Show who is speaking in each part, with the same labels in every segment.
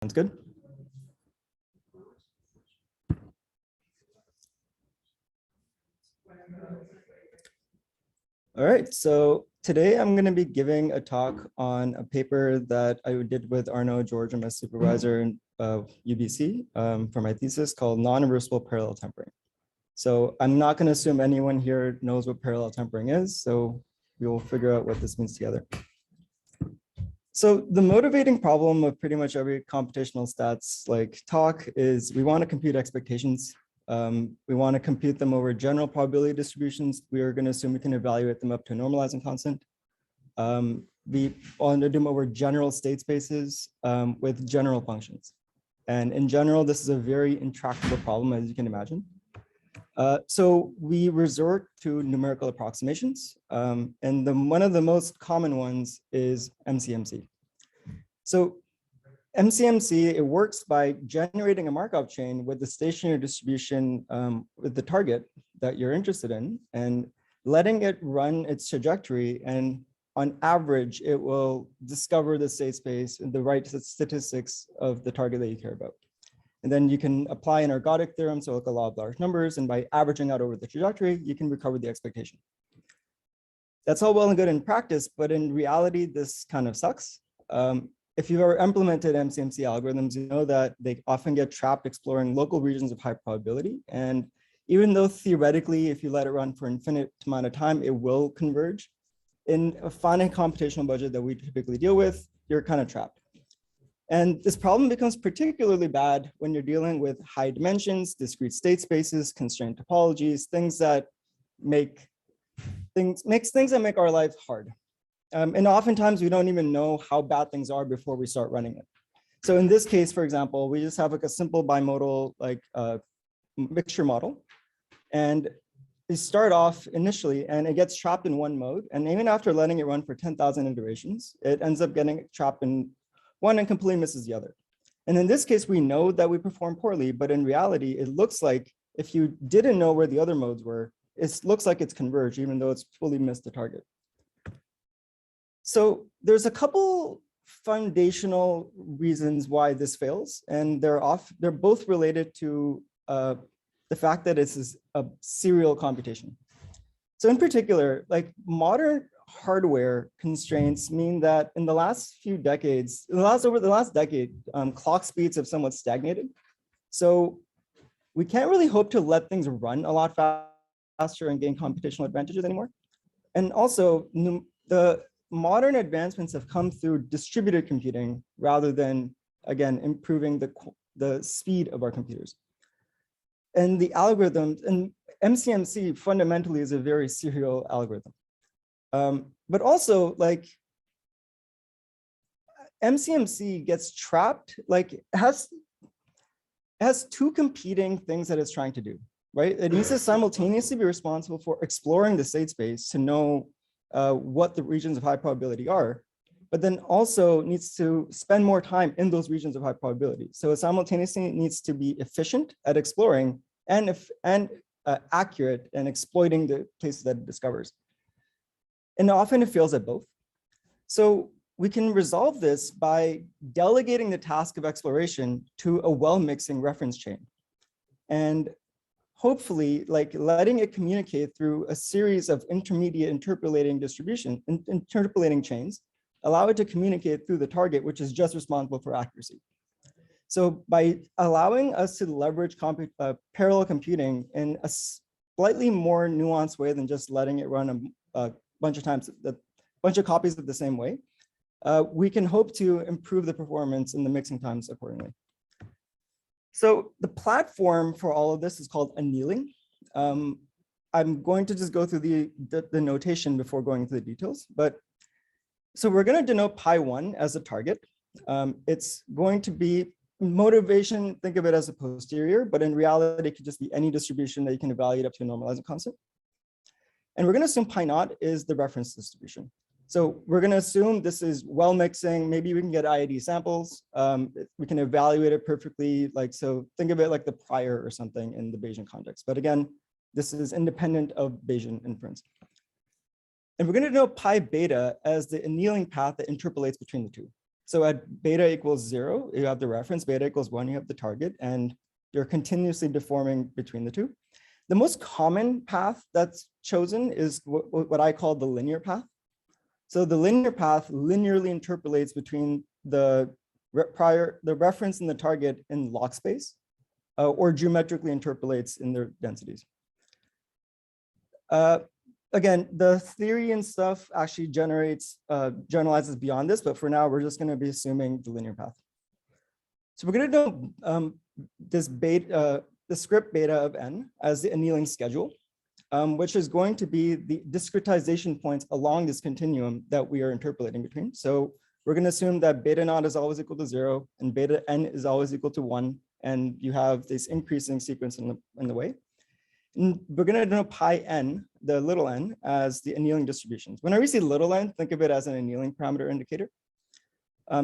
Speaker 1: Sounds good. All right, so today I'm going to be giving a talk on a paper that I did with Arno, George, and my supervisor in UBC for my thesis called Non-Reversible Parallel Tempering. So I'm not going to assume anyone here knows what parallel tempering is, so we will figure out what this means together. So the motivating problem of pretty much every computational stats like talk is we want to compute expectations. We want to compute them over general probability distributions. We are going to assume we can evaluate them up to a normalizing constant. We want to do them over general state spaces with general functions. And in general, this is a very intractable problem, as you can imagine. So we resort to numerical approximations. And one of the most common ones is MCMC. So MCMC, it works by generating a Markov chain with the stationary distribution with the target that you're interested in and letting it run its trajectory. And on average, it will discover the state space and the right statistics of the target that you care about. And then you can apply an ergodic theorem, so like a law of large numbers, and by averaging out over the trajectory, you can recover the expectation. That's all well and good in practice, but in reality, this kind of sucks. If you've ever implemented MCMC algorithms, you know that they often get trapped exploring local regions of high probability. And even though theoretically, if you let it run for an infinite amount of time, it will converge, in a finite computational budget that we typically deal with, you're kind of trapped. And this problem becomes particularly bad when you're dealing with high dimensions, discrete state spaces, constrained topologies, things that make our life hard. And oftentimes we don't even know how bad things are before we start running it. So in this case, for example, we just have like a simple bimodal mixture model. And we start off initially and it gets trapped in one mode. And even after letting it run for 10,000 iterations, it ends up getting trapped in one and completely misses the other. And in this case, we know that we perform poorly, but in reality, it looks like if you didn't know where the other modes were, it looks like it's converged, even though it's fully missed the target. So there's a couple foundational reasons why this fails, and they're both related to the fact that this is a serial computation. So in particular, like modern hardware constraints mean that in the last few decades, over the last decade, clock speeds have somewhat stagnated. So we can't really hope to let things run a lot faster and gain computational advantages anymore. And also the modern advancements have come through distributed computing rather than, again, improving the speed of our computers. And the algorithms, and MCMC fundamentally is a very serial algorithm. But also, like, MCMC gets trapped, like it has two competing things that it's trying to do, right? It needs to simultaneously be responsible for exploring the state space to know what the regions of high probability are, but then also needs to spend more time in those regions of high probability. So it simultaneously needs to be efficient at exploring and accurate and exploiting the places that it discovers. And often it fails at both. So we can resolve this by delegating the task of exploration to a well-mixing reference chain. And hopefully, like letting it communicate through a series of intermediate interpolating chains, allow it to communicate through the target, which is just responsible for accuracy. So by allowing us to leverage parallel computing in a slightly more nuanced way than just letting it run a bunch of times, a bunch of copies of the same way, we can hope to improve the performance and the mixing times accordingly. So the platform for all of this is called annealing. I'm going to just go through the notation before going into the details. But so we're going to denote pi1 as a target. It's going to be motivation, think of it as a posterior, but in reality, it could just be any distribution that you can evaluate up to a normalizing constant. And we're going to assume pi naught is the reference distribution. So we're going to assume this is well mixing. Maybe we can get IID samples. We can evaluate it perfectly. Like, so think of it like the prior or something in the Bayesian context. But again, this is independent of Bayesian inference. And we're going to denote pi beta as the annealing path that interpolates between the two. So at beta equals 0, you have the reference, beta equals 1, you have the target, and you're continuously deforming between the two. The most common path that's chosen is what I call the linear path. So the linear path linearly interpolates between the reference and the target in log space, or geometrically interpolates in their densities. Again, the theory and stuff actually generalizes beyond this, but for now, we're just going to be assuming the linear path. So we're going to know the script beta of n as the annealing schedule, which is going to be the discretization points along this continuum that we are interpolating between. So we're going to assume that beta naught is always equal to 0 and beta n is always equal to 1, and you have this increasing sequence in the way. And we're going to denote pi n, the little n, as the annealing distributions. Whenever you see little n, think of it as an annealing parameter indicator.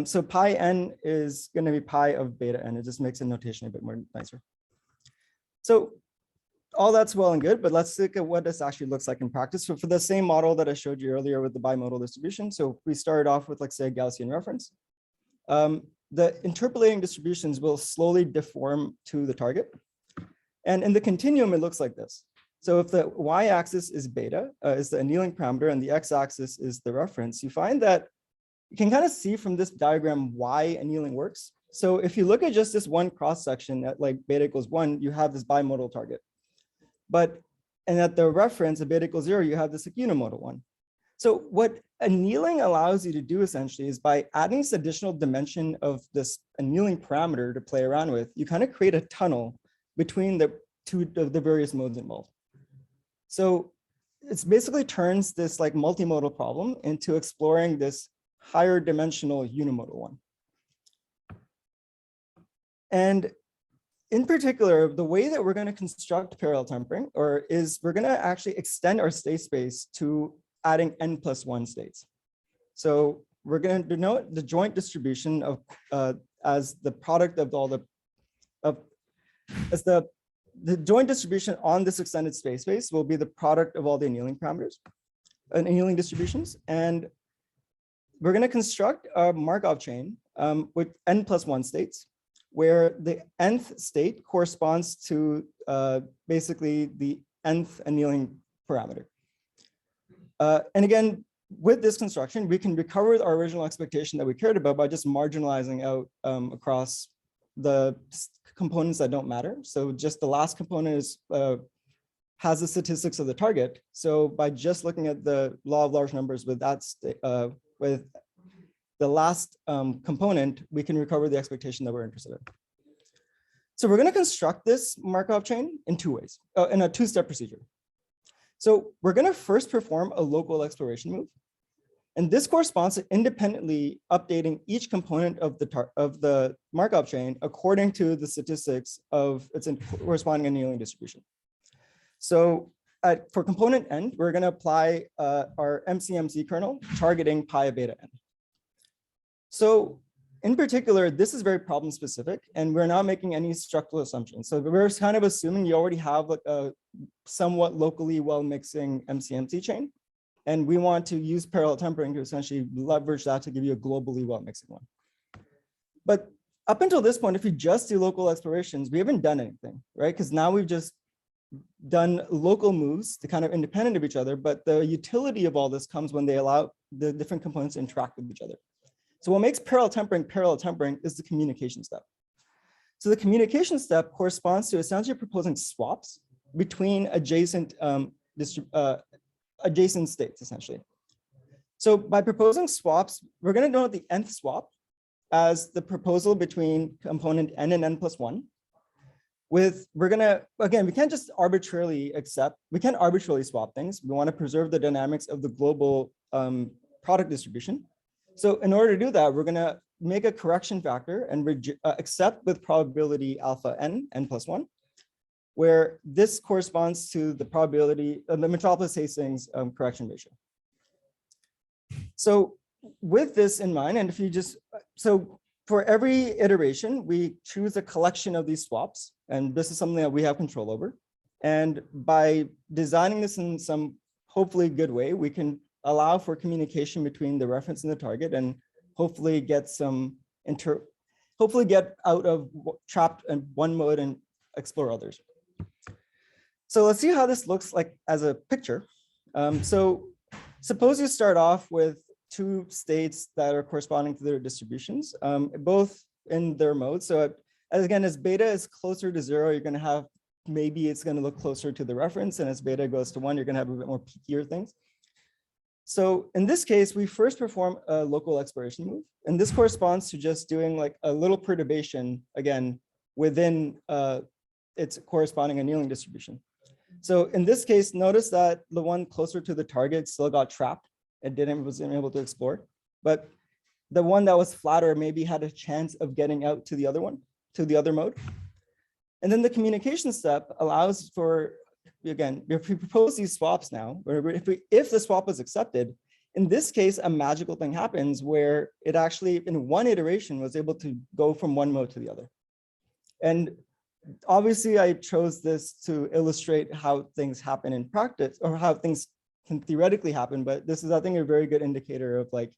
Speaker 1: So pi n is going to be pi of beta n. It just makes the notation a bit more nicer. So all that's well and good, but let's look at what this actually looks like in practice. So for the same model that I showed you earlier with the bimodal distribution, so we started off with, like, say, a Gaussian reference. The interpolating distributions will slowly deform to the target. And in the continuum, it looks like this. So if the y-axis is beta, is the annealing parameter, and the x-axis is the reference, you find that you can kind of see from this diagram why annealing works. So if you look at just this one cross-section at like beta equals 1, you have this bimodal target. And at the reference at beta equals 0, you have this unimodal one. So what annealing allows you to do essentially is by adding this additional dimension of this annealing parameter to play around with, you kind of create a tunnel between the two of the various modes involved. So it's basically turns this like multimodal problem into exploring this higher dimensional unimodal one. And in particular, the way that we're going to construct parallel tempering is we're going to actually extend our state space to adding n+1 states. So we're going to denote the joint distribution of as the product of all the joint distribution on this extended space will be the product of all the annealing parameters, annealing distributions. And we're going to construct a Markov chain with n+1 states, where the nth state corresponds to basically the nth annealing parameter. And again, with this construction, we can recover our original expectation that we cared about by just marginalizing out across the components that don't matter. So just the last component is has the statistics of the target. So by just looking at the law of large numbers with that with the last component, we can recover the expectation that we're interested in. So we're going to construct this Markov chain in two ways, in a two-step procedure. So we're going to first perform a local exploration move. And this corresponds to independently updating each component of the Markov chain according to the statistics of its corresponding annealing distribution. So for component n, we're going to apply our MCMC kernel targeting pi beta n. So in particular, this is very problem specific, and we're not making any structural assumptions. So we're kind of assuming you already have like a somewhat locally well mixing MCMC chain. And we want to use parallel tempering to essentially leverage that to give you a globally well mixing one. But up until this point, if you just do local explorations, we haven't done anything, right? Because now we've just done local moves to kind of independent of each other, but the utility of all this comes when they allow the different components to interact with each other. So what makes parallel tempering is the communication step. So the communication step corresponds to essentially proposing swaps between adjacent states, essentially. So by proposing swaps, we're going to denote the nth swap as the proposal between component n and n+1. We're going to, again, we can't just arbitrarily swap things. We want to preserve the dynamics of the global product distribution. So in order to do that, we're going to make a correction factor and accept with probability alpha n+1. Where this corresponds to the probability of the Metropolis-Hastings correction ratio. So with this in mind, and if you just, so for every iteration, we choose a collection of these swaps, and this is something that we have control over. And by designing this in some hopefully good way, we can allow for communication between the reference and the target. And hopefully get hopefully get out of trapped in one mode and explore others. So let's see how this looks like as a picture. So suppose you start off with two states that are corresponding to their distributions, both in their modes. So as beta is closer to 0, you're going to have, maybe it's going to look closer to the reference, and as beta goes to 1, you're going to have a bit more peakier things. So in this case, we first perform a local exploration move, and this corresponds to just doing like a little perturbation, again, within its corresponding annealing distribution. So in this case, notice that the one closer to the target still got trapped. It wasn't able to explore, but the one that was flatter maybe had a chance of getting out to the other one, to the other mode. And then the communication step allows for, again, if we propose these swaps now, or if the swap is accepted, in this case, a magical thing happens where it actually, in one iteration, was able to go from one mode to the other. And obviously, I chose this to illustrate how things happen in practice, or how things can theoretically happen. But this is, I think, a very good indicator of like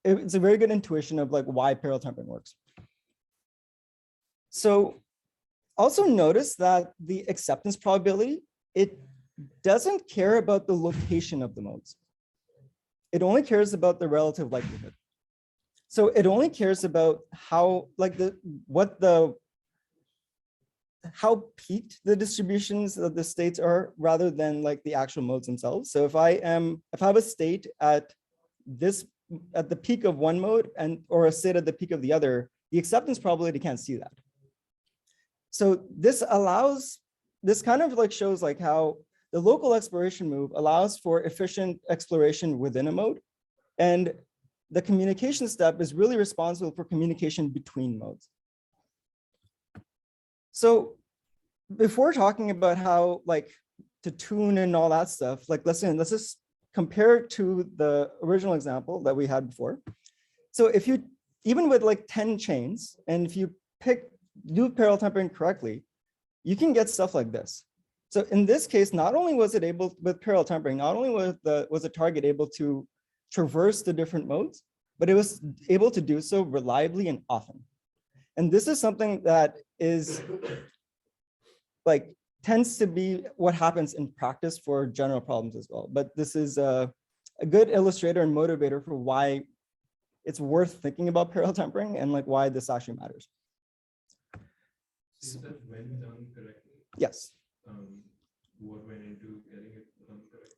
Speaker 1: it's a very good intuition of like why parallel tempering works. So also notice that the acceptance probability, it doesn't care about the location of the modes. It only cares about the relative likelihood. So it only cares about how, like how peaked the distributions of the states are, rather than like the actual modes themselves. So if I have a state at the peak of one mode or a state at the peak of the other, the acceptance probability can't see that. So this kind of like shows like how the local exploration move allows for efficient exploration within a mode. And the communication step is really responsible for communication between modes. So before talking about how like to tune and all that stuff, like let's just compare it to the original example that we had before. So if you, even with like 10 chains, and if you do parallel tempering correctly, you can get stuff like this. So in this case, not only was it able, with parallel tempering, not only was the target able to traverse the different modes, but it was able to do so reliably and often. And this is something that is like tends to be what happens in practice for general problems as well. But this is a good illustrator and motivator for why it's worth thinking about parallel tempering and like why this actually matters.
Speaker 2: Is that when done correctly?
Speaker 1: Yes.
Speaker 2: What went into getting it done correctly?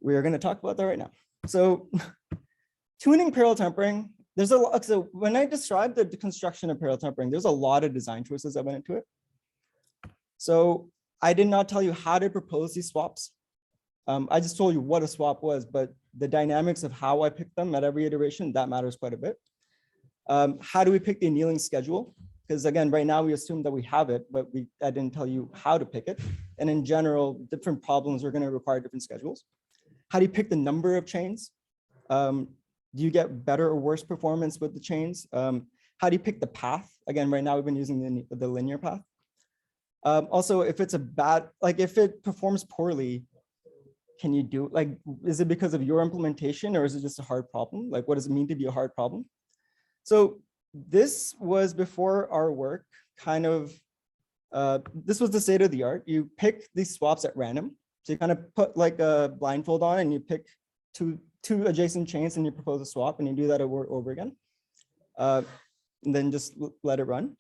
Speaker 1: We are going to talk about that right now. So tuning parallel tempering, there's a lot. So when I described the construction of parallel tempering, there's a lot of design choices that went into it. So I did not tell you how to propose these swaps. I just told you what a swap was, but the dynamics of how I pick them at every iteration, that matters quite a bit. How do we pick the annealing schedule? Because again, right now we assume that we have it, but I didn't tell you how to pick it. And in general, different problems are going to require different schedules. How do you pick the number of chains? Do you get better or worse performance with the chains? How do you pick the path? Again, right now we've been using the linear path. Also, if it's if it performs poorly, can you do, like, is it because of your implementation or is it just a hard problem? Like, what does it mean to be a hard problem? So this was before our work, kind of, this was the state of the art. You pick these swaps at random. So you kind of put like a blindfold on and you pick two adjacent chains and you propose a swap and you do that over again. And then just let it run.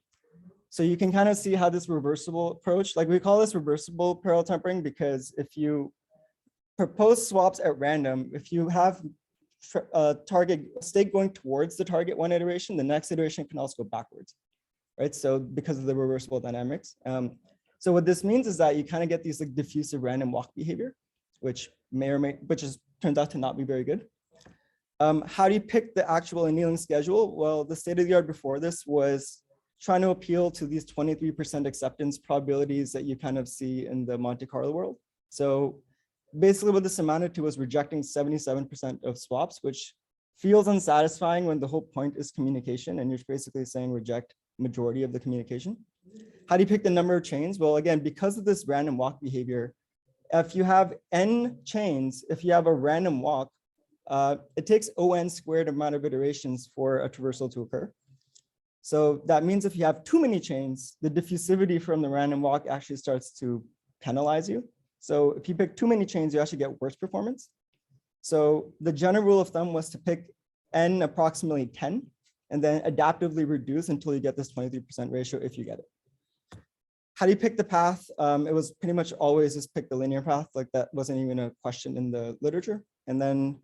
Speaker 1: So you can kind of see how this reversible approach, like we call this reversible parallel tempering, because if you propose swaps at random, if you have a state going towards the target one iteration, the next iteration can also go backwards, right? So because of the reversible dynamics. So what this means is that you kind of get these like diffusive random walk behavior, which turns out to not be very good. How do you pick the actual annealing schedule? Well, the state of the art before this was trying to appeal to these 23% acceptance probabilities that you kind of see in the Monte Carlo world. So basically what this amounted to was rejecting 77% of swaps, which feels unsatisfying when the whole point is communication and you're basically saying reject majority of the communication. How do you pick the number of chains? Well, again, because of this random walk behavior, if you have n chains, if you have a random walk, it takes ON squared amount of iterations for a traversal to occur. So that means if you have too many chains, the diffusivity from the random walk actually starts to penalize you. So if you pick too many chains, you actually get worse performance. So the general rule of thumb was to pick N approximately 10 and then adaptively reduce until you get this 23% ratio if you get it. How do you pick the path? It was pretty much always just pick the linear path. Like that wasn't even a question in the literature. And then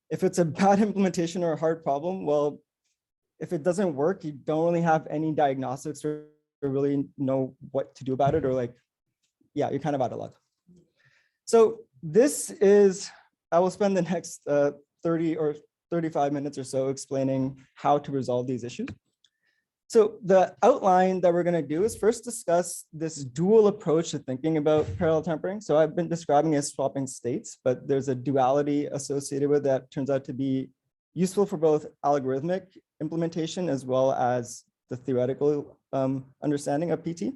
Speaker 1: if it's a bad implementation or a hard problem, well, if it doesn't work, you don't really have any diagnostics or really know what to do about it, or like, yeah, you're kind of out of luck. So this is, I will spend the next 30 or 35 minutes or so explaining how to resolve these issues. So the outline that we're going to do is first discuss this dual approach to thinking about parallel tempering. So I've been describing it as swapping states, but there's a duality associated with that turns out to be useful for both algorithmic implementation as well as the theoretical understanding of PT.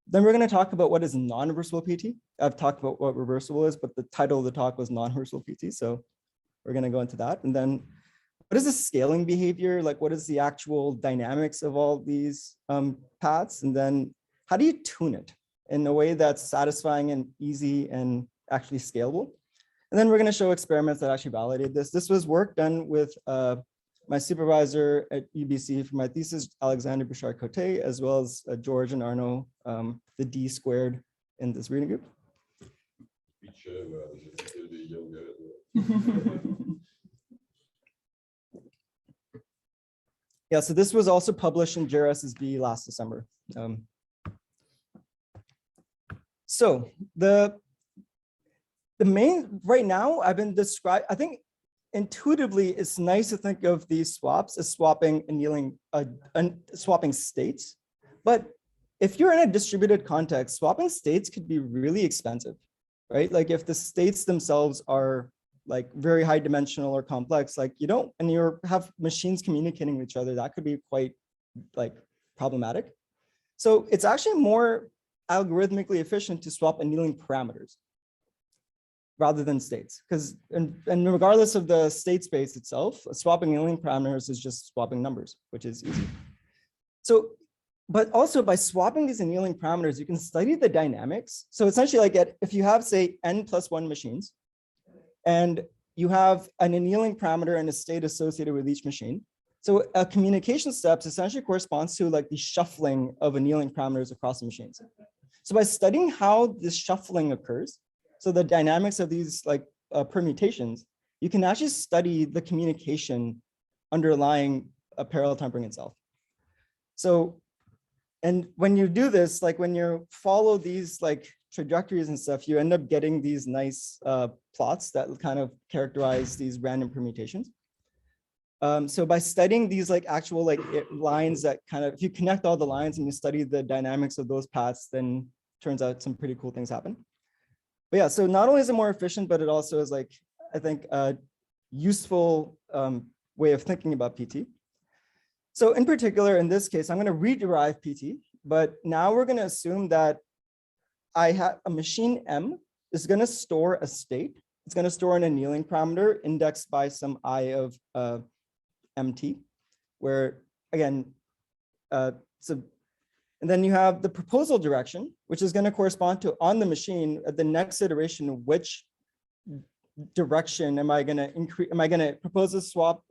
Speaker 1: Then we're going to talk about what is non-reversible PT. I've talked about what reversible is, but the title of the talk was non-reversible PT. So we're going to go into that. And then what is the scaling behavior? Like, what is the actual dynamics of all these paths? And then how do you tune it in a way that's satisfying and easy and actually scalable? And then we're going to show experiments that actually validate this. This was work done with my supervisor at UBC for my thesis, Alexander Bouchard-Cote, as well as George and Arno, the D squared in this reading group. Yeah, so this was also published in JRSSB last December. So the main, right now I've been described, I think intuitively it's nice to think of these swaps as swapping annealing, swapping states. But if you're in a distributed context, swapping states could be really expensive, right? Like if the states themselves are like very high dimensional or complex, like you don't, and you have machines communicating with each other, that could be quite like problematic. So it's actually more algorithmically efficient to swap annealing parameters rather than states, because and regardless of the state space itself, swapping annealing parameters is just swapping numbers, which is easy. So, but also by swapping these annealing parameters, you can study the dynamics. So essentially, like if you have say n+1 machines, and you have an annealing parameter and a state associated with each machine. So a communication steps essentially corresponds to like the shuffling of annealing parameters across the machines. So by studying how this shuffling occurs, so the dynamics of these like permutations, you can actually study the communication underlying a parallel tempering itself. So, and when you do this, like when you follow these like trajectories and stuff, you end up getting these nice plots that kind of characterize these random permutations. So by studying these like actual like lines that kind of, if you connect all the lines and you study the dynamics of those paths, then turns out some pretty cool things happen. But yeah, so not only is it more efficient, but it also is like, I think, a useful way of thinking about PT. So in particular, in this case, I'm going to rederive PT, but now we're going to assume that I have a machine M is going to store a state. It's going to store an annealing parameter indexed by some I of MT, where again, and then you have the proposal direction, which is going to correspond to on the machine at the next iteration, which direction am I going to increase? Am I going to propose a swap?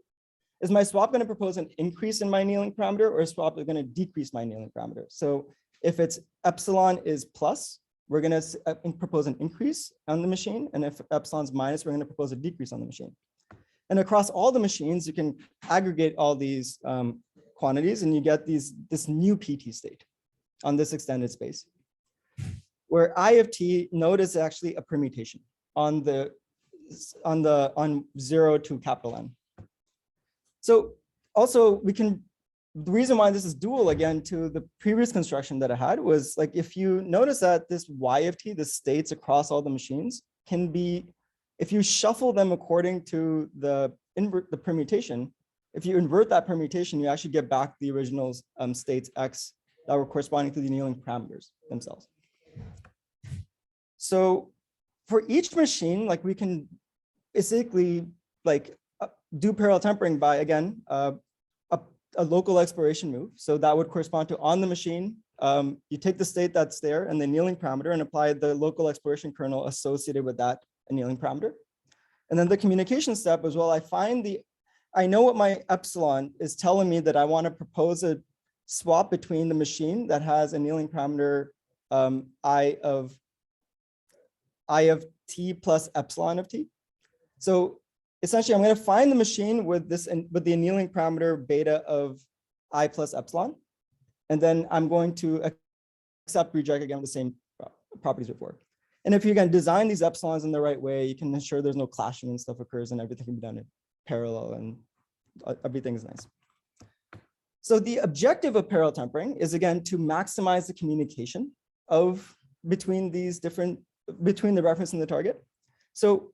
Speaker 1: Is my swap going to propose an increase in my annealing parameter, or is swap going to decrease my annealing parameter? So if it's epsilon is plus, we're going to propose an increase on the machine. And if epsilon's minus, we're going to propose a decrease on the machine. And across all the machines, you can aggregate all these quantities and you get this new PT state on this extended space, where I of t node is actually a permutation on 0 to capital N. So also we can, the reason why this is dual again to the previous construction that I had was like, if you notice that this Y of t, the states across all the machines can be, if you shuffle them according to the permutation, if you invert that permutation, you actually get back the original states X that were corresponding to the annealing parameters themselves. So for each machine, like we can basically do parallel tempering by, again, a local exploration move. So that would correspond to on the machine, you take the state that's there and the annealing parameter and apply the local exploration kernel associated with that annealing parameter. And then the communication step as well, I know what my epsilon is telling me that I want to propose a swap between the machine that has annealing parameter I of t plus epsilon of t. So essentially, I'm going to find the machine with the annealing parameter beta of I plus epsilon, and then I'm going to accept, reject again with the same properties before. And if you can design these epsilons in the right way, you can ensure there's no clashing and stuff occurs, and everything can be done in parallel, and everything is nice. So the objective of parallel tempering is, again, to maximize the communication between the reference and the target. So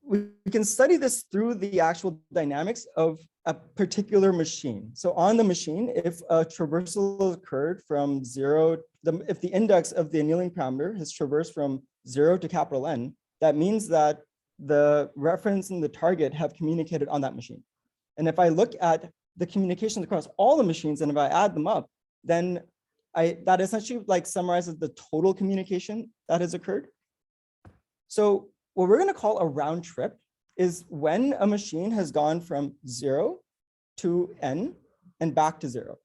Speaker 1: we can study this through the actual dynamics of a particular machine. So on the machine, if a traversal occurred from if the index of the annealing parameter has traversed from 0 to capital N, that means that the reference and the target have communicated on that machine. And if I look at the communications across all the machines, and if I add them up, then that essentially summarizes the total communication that has occurred. So what we're going to call a round trip is when a machine has gone from 0 to N and back to 0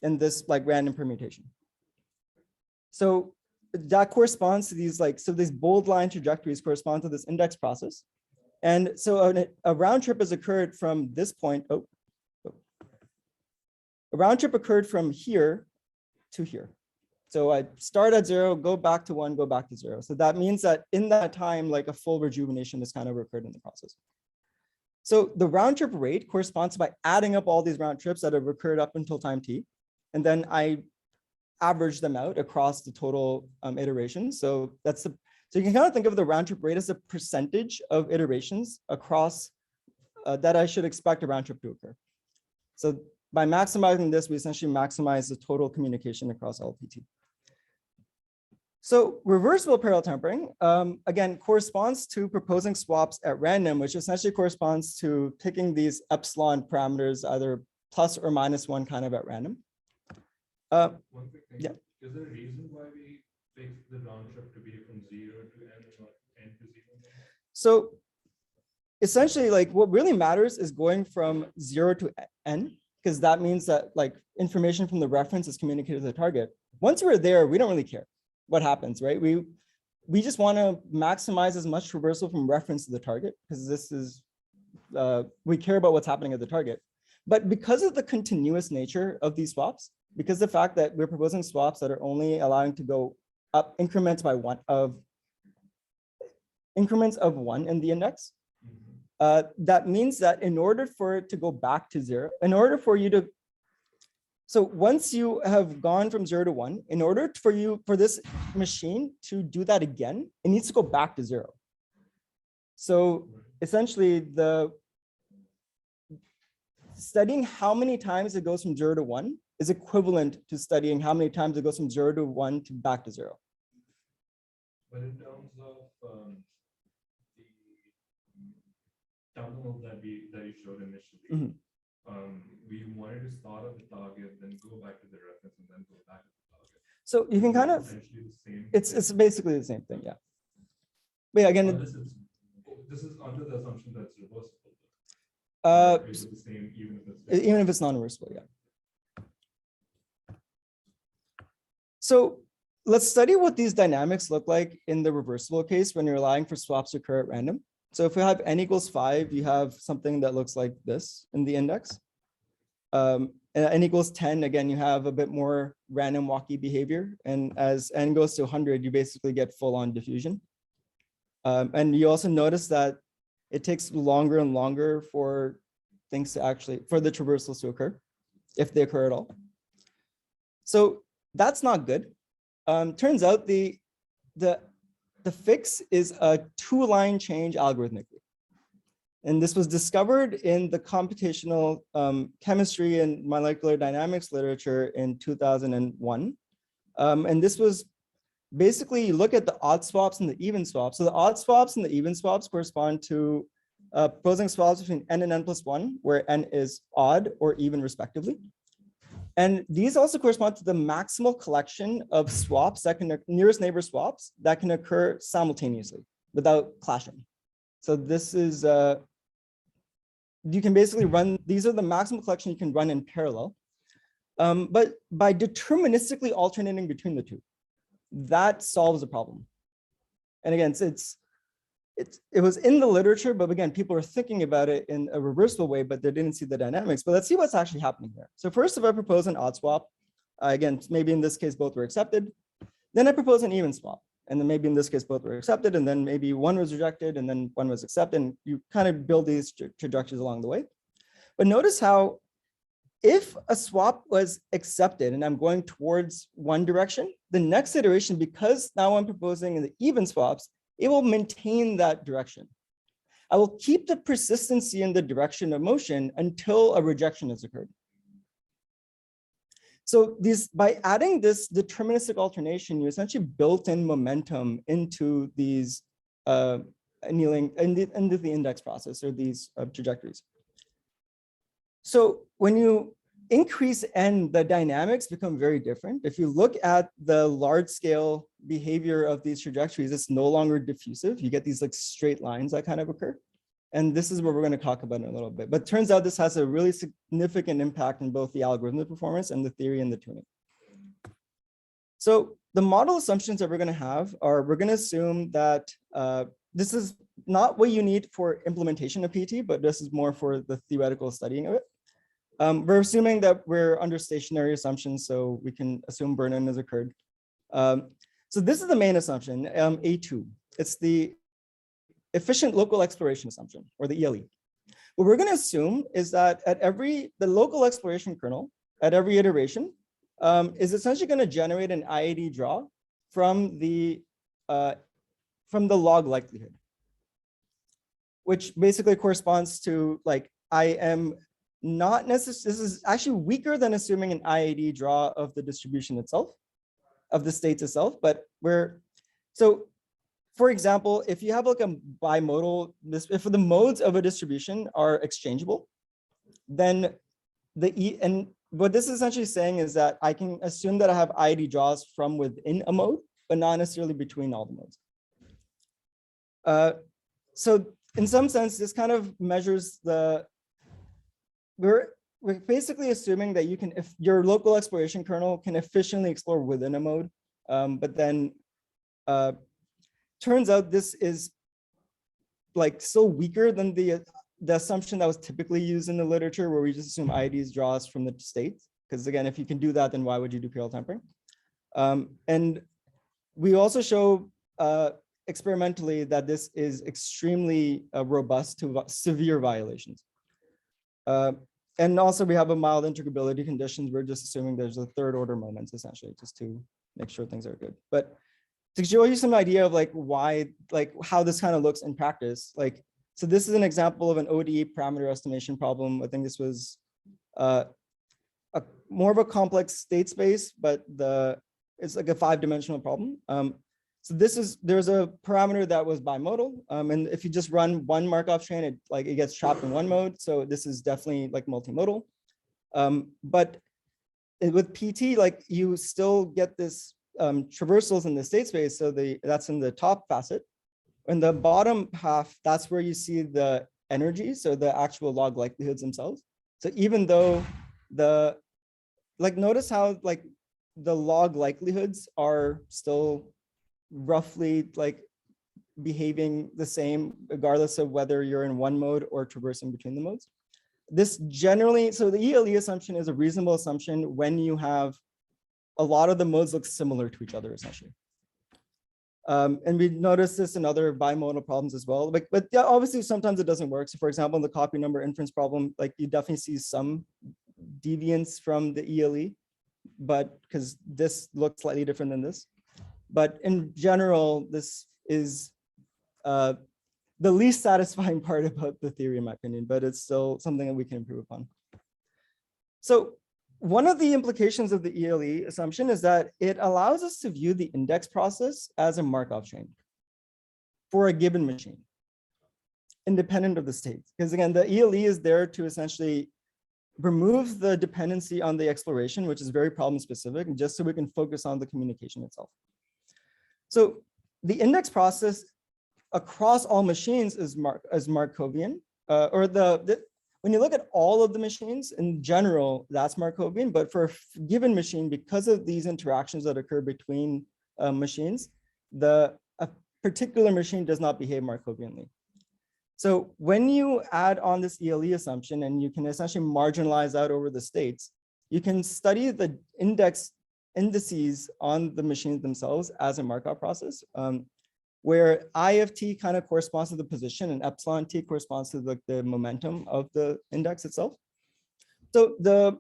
Speaker 1: in this random permutation. So that corresponds to these so these bold line trajectories correspond to this index process. And so a round trip has occurred from this point. A round trip occurred from here to here. So I start at 0, go back to 1, go back to 0. So that means that in that time, a full rejuvenation has kind of occurred in the process. So the round trip rate corresponds by adding up all these round trips that have occurred up until time t. And then I average them out across the total iterations. So so you can kind of think of the round trip rate as a percentage of iterations across that I should expect a round trip to occur. So by maximizing this, we essentially maximize the total communication across LPT. So reversible parallel tempering, again, corresponds to proposing swaps at random, which essentially corresponds to picking these epsilon parameters, either plus or minus 1 kind of at random.
Speaker 2: One quick thing.
Speaker 1: Yeah.
Speaker 2: Is there a reason why we fixed the round trip to be from 0 to N and not N to 0?
Speaker 1: So essentially, what really matters is going from 0 to N, because that means that information from the reference is communicated to the target. Once we're there, we don't really care what happens, right? We just want to maximize as much traversal from reference to the target, because this is, we care about what's happening at the target. But because of the continuous nature of these swaps, because the fact that we're proposing swaps that are only allowing to go up increments of 1 in the index, that means that in order for it to go back to 0, in order for you to, so once you have gone from 0 to 1, in order for this machine to do that again, it needs to go back to 0. So essentially, studying how many times it goes from 0 to 1 is equivalent to studying how many times it goes from 0 to 1 to back to 0.
Speaker 2: But in terms of the tunnel that you showed initially, we wanted to start at the target, then go back to the reference, and then go back to the target.
Speaker 1: So you can kind of, it's basically the same thing, yeah. But yeah, again,
Speaker 2: this is under the assumption that it's reversible.
Speaker 1: Is
Speaker 2: it the same
Speaker 1: even if it's non-reversible, yeah. So let's study what these dynamics look like in the reversible case when you're allowing for swaps to occur at random. So if we have n equals 5, you have something that looks like this in the index. And n equals 10, again, you have a bit more random walkie behavior. And as n goes to 100, you basically get full-on diffusion. And you also notice that it takes longer and longer for things to for the traversals to occur, if they occur at all. So that's not good. Turns out the fix is a 2-line change algorithmically. And this was discovered in the computational chemistry and molecular dynamics literature in 2001. And this was basically, you look at the odd swaps and the even swaps. So the odd swaps and the even swaps correspond to proposing swaps between n and n plus 1, where n is odd or even respectively. And these also correspond to the maximal collection of swaps that can, nearest neighbor swaps that can occur simultaneously without clashing. So this is, you can basically run, these are the maximum collection you can run in parallel. But by deterministically alternating between the two, that solves the problem. And again, it was in the literature, but again, people are thinking about it in a reversible way, but they didn't see the dynamics. But let's see what's actually happening here. So first, if I propose an odd swap, again, maybe in this case, both were accepted. Then I propose an even swap. And then maybe in this case, both were accepted. And then maybe one was rejected and then one was accepted. And you kind of build these trajectories along the way. But notice how if a swap was accepted and I'm going towards one direction, the next iteration, because now I'm proposing in the even swaps, it will maintain that direction. I will keep the persistency in the direction of motion until a rejection has occurred. So by adding this deterministic alternation, you essentially built in momentum into these annealing, into the index process or these trajectories. So when you increase n, the dynamics become very different. If you look at the large scale behavior of these trajectories, it's no longer diffusive. You get these like straight lines that kind of occur. And this is what we're going to talk about in a little bit. But it turns out this has a really significant impact in both the algorithmic performance and the theory and the tuning. So the model assumptions that we're going to have are, we're going to assume that this is not what you need for implementation of PT, but this is more for the theoretical studying of it. We're assuming that we're under stationary assumptions, so we can assume burn-in has occurred. So this is the main assumption, A2. It's the efficient local exploration assumption, or the ELE. What we're going to assume is that at the local exploration kernel, at every iteration, is essentially going to generate an IID draw from the log likelihood, which basically corresponds to like I am not necessarily, this is actually weaker than assuming an IID draw of the distribution itself, of the states itself, but so for example, if you have like a bimodal, if the modes of a distribution are exchangeable, then and what this is essentially saying is that I can assume that I have IID draws from within a mode, but not necessarily between all the modes. So in some sense, this kind of measures we're basically assuming that you can, if your local exploration kernel can efficiently explore within a mode, but then turns out this is like so weaker than the assumption that was typically used in the literature, where we just assume IIDs draws from the states. Because again, if you can do that, then why would you do parallel tempering? And we also show experimentally that this is extremely robust to severe violations. And also we have a mild integrability conditions. We're just assuming there's a third order moments essentially, just to make sure things are good. But to show you some idea of like why, like how this kind of looks in practice, like, so this is an example of an ODE parameter estimation problem. I think this was more of a complex state space, but it's like a 5-dimensional problem. So there's a parameter that was bimodal, and if you just run one Markov chain, it gets trapped in one mode. So this is definitely like multimodal. But with PT, like you still get this traversals in the state space. So that's in the top facet. In the bottom half, that's where you see the energy, so the actual log likelihoods themselves. So even though notice how like the log likelihoods are still roughly like behaving the same, regardless of whether you're in one mode or traversing between the modes. This generally, so the ELE assumption is a reasonable assumption when you have a lot of the modes look similar to each other, essentially. And we noticed this in other bimodal problems as well. But yeah, obviously sometimes it doesn't work. So for example, in the copy number inference problem, like you definitely see some deviance from the ELE, but because this looks slightly different than this. But in general, this is the least satisfying part about the theory, in my opinion, but it's still something that we can improve upon. So one of the implications of the ELE assumption is that it allows us to view the index process as a Markov chain for a given machine. independent of the state. Because again, the ELE is there to essentially remove the dependency on the exploration, which is very problem specific, and just so we can focus on the communication itself. So the index process across all machines is Markovian, when you look at all of the machines in general, that's Markovian, but for a given machine, because of these interactions that occur between machines, a particular machine does not behave Markovianly. So when you add on this ELE assumption and you can essentially marginalize out over the states, you can study the indices on the machines themselves as a Markov process, where I of t kind of corresponds to the position and epsilon t corresponds to the momentum of the index itself. So the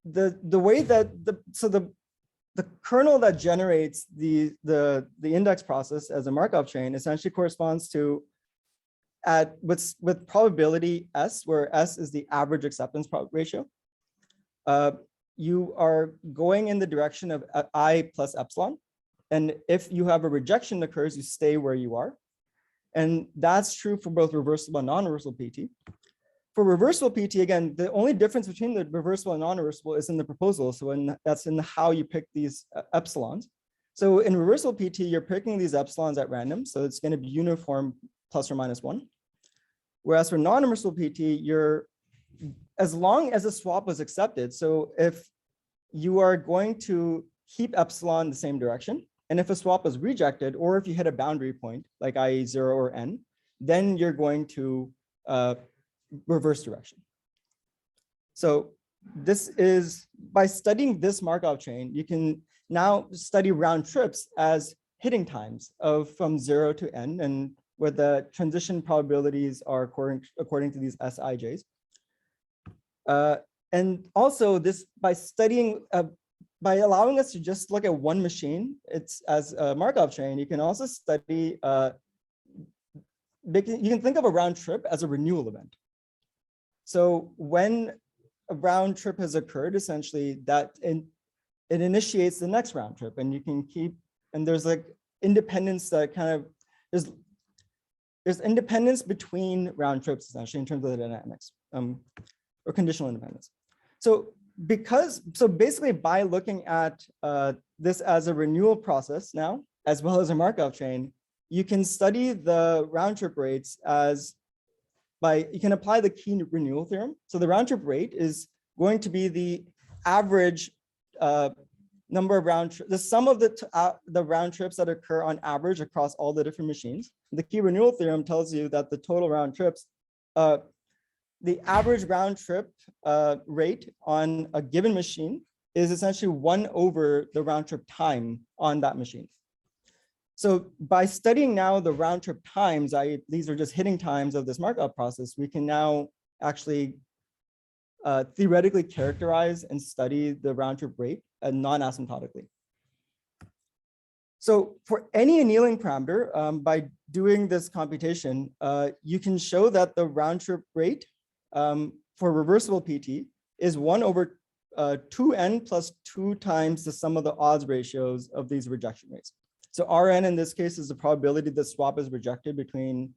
Speaker 1: way that the kernel that generates the index process as a Markov chain essentially corresponds to with probability S, where S is the average acceptance ratio. You are going in the direction of I plus epsilon. And if you have a rejection occurs, you stay where you are. And that's true for both reversible and non-reversible PT. For reversible PT, again, the only difference between the reversible and non-reversible is in the proposal. So that's in how you pick these epsilons. So in reversible PT, you're picking these epsilons at random. So it's going to be uniform plus or minus 1. Whereas for non-reversible PT, as long as a swap was accepted, so if you are going to keep epsilon the same direction, and if a swap is rejected, or if you hit a boundary point, like i.e. 0 or n, then you're going to reverse direction. So this is, by studying this Markov chain, you can now study round trips as hitting times from 0 to n, and where the transition probabilities are according to these SIJs. And also this, by studying, by allowing us to just look at one machine, it's as a Markov chain, you can also study, you can think of a round trip as a renewal event. So when a round trip has occurred, essentially it initiates the next round trip, and you can keep, and there's like independence that kind of, there's independence between round trips essentially in terms of the dynamics, or conditional independence. So basically by looking at this as a renewal process now, as well as a Markov chain, you can study the round trip rates you can apply the key renewal theorem. So the round trip rate is going to be the average number of the sum of the round trips that occur on average across all the different machines. The key renewal theorem tells you that the total round trips, the average round trip rate on a given machine is essentially 1 over the round trip time on that machine. So by studying now the round trip times, these are just hitting times of this Markov process, we can now actually theoretically characterize and study the round trip rate non-asymptotically. So for any annealing parameter, by doing this computation, you can show that the round trip rate for reversible PT is 1 over 2n plus 2 times the sum of the odds ratios of these rejection rates. So Rn in this case is the probability the swap is rejected between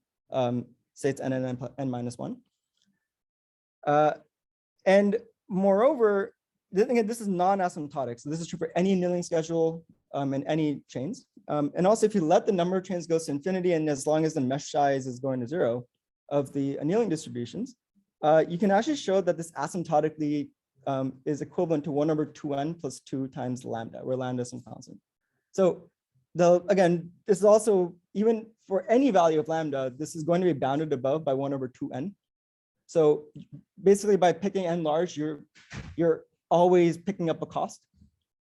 Speaker 1: states n and n minus 1. And moreover, this is non-asymptotic. So this is true for any annealing schedule and any chains. And also if you let the number of chains go to infinity, and as long as the mesh size is going to 0 of the annealing distributions, you can actually show that this asymptotically is equivalent to 1 over 2n plus 2 times lambda, where lambda is some constant. So again, this is also, even for any value of lambda, this is going to be bounded above by 1 over 2n. So basically by picking n large, you're always picking up a cost.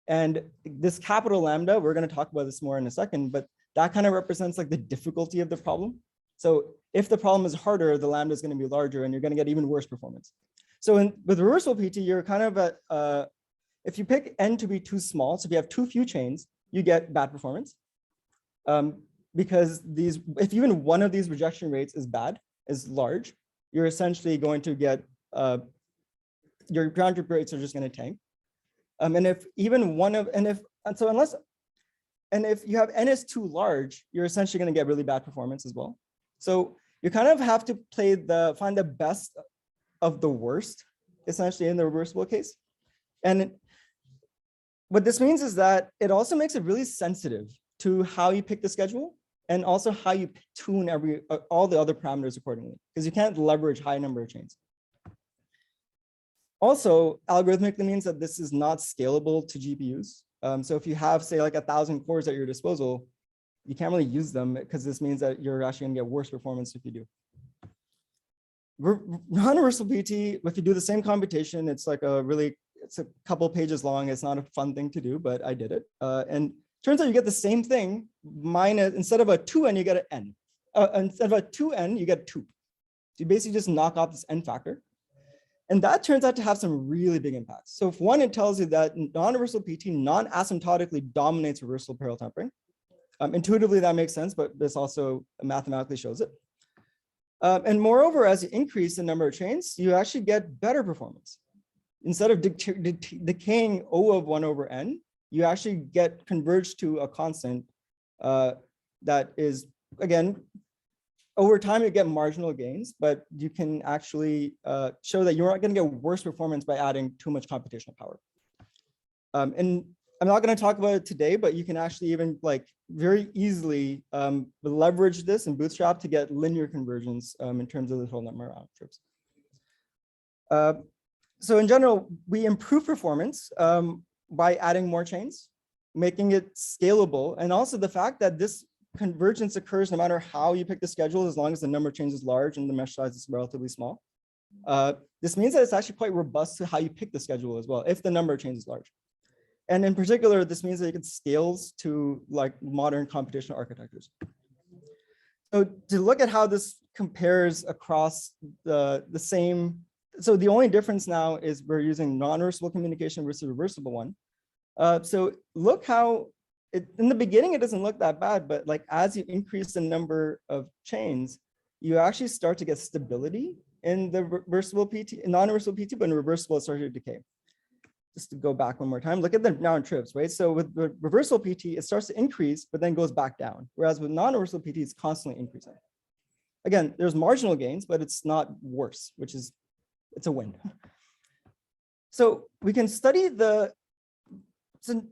Speaker 1: And this capital lambda, we're going to talk about this more in a second, but that kind of represents like the difficulty of the problem. So if the problem is harder, the lambda is going to be larger and you're going to get even worse performance. So with reversible PT, you're kind of at, if you pick n to be too small, so if you have too few chains, you get bad performance. Because if even one of these rejection rates is large, you're essentially going to get, your round trip rates are just going to tank. And if even one of, and if you have n is too large, you're essentially going to get really bad performance as well. So you kind of have to find the best of the worst, essentially, in the reversible case. And what this means is that it also makes it really sensitive to how you pick the schedule and also how you tune all the other parameters accordingly, because you can't leverage high number of chains. Also, algorithmically means that this is not scalable to GPUs. So if you have, say, like 1,000 cores at your disposal, you can't really use them because this means that you're actually going to get worse performance if you do. Non-reversible PT, if you do the same computation, it's like it's a couple pages long. It's not a fun thing to do, but I did it. And turns out you get the same thing minus, instead of a 2n, you get an n. Instead of a 2n, you get 2. So you basically just knock off this n factor. And that turns out to have some really big impacts. So if one, it tells you that non-reversible PT non-asymptotically dominates reversible parallel tempering. Intuitively, that makes sense, but this also mathematically shows it. And moreover, as you increase the number of chains, you actually get better performance. Instead of decaying O of 1 over n, you actually get converged to a constant that is, again, over time, you get marginal gains, but you can actually show that you're not going to get worse performance by adding too much computational power. And I'm not going to talk about it today, but you can actually even very easily leverage this in Bootstrap to get linear convergence in terms of the total number of round trips. So in general, we improve performance by adding more chains, making it scalable, and also the fact that this convergence occurs no matter how you pick the schedule, as long as the number of chains is large and the mesh size is relatively small. This means that it's actually quite robust to how you pick the schedule as well, if the number of chains is large. And in particular, this means that it scales to modern computational architectures. So to look at how this compares across the same, so the only difference now is we're using non-reversible communication versus reversible one. So look how, in the beginning, it doesn't look that bad, but as you increase the number of chains, you actually start to get stability in the reversible PT, non-reversible PT, but in reversible, it starts to decay. Just to go back one more time, look at the round trips, right? So with the reversible PT, it starts to increase, but then goes back down. Whereas with non-reversible PT, it's constantly increasing. Again, there's marginal gains, but it's not worse, which is, it's a win. So we can study so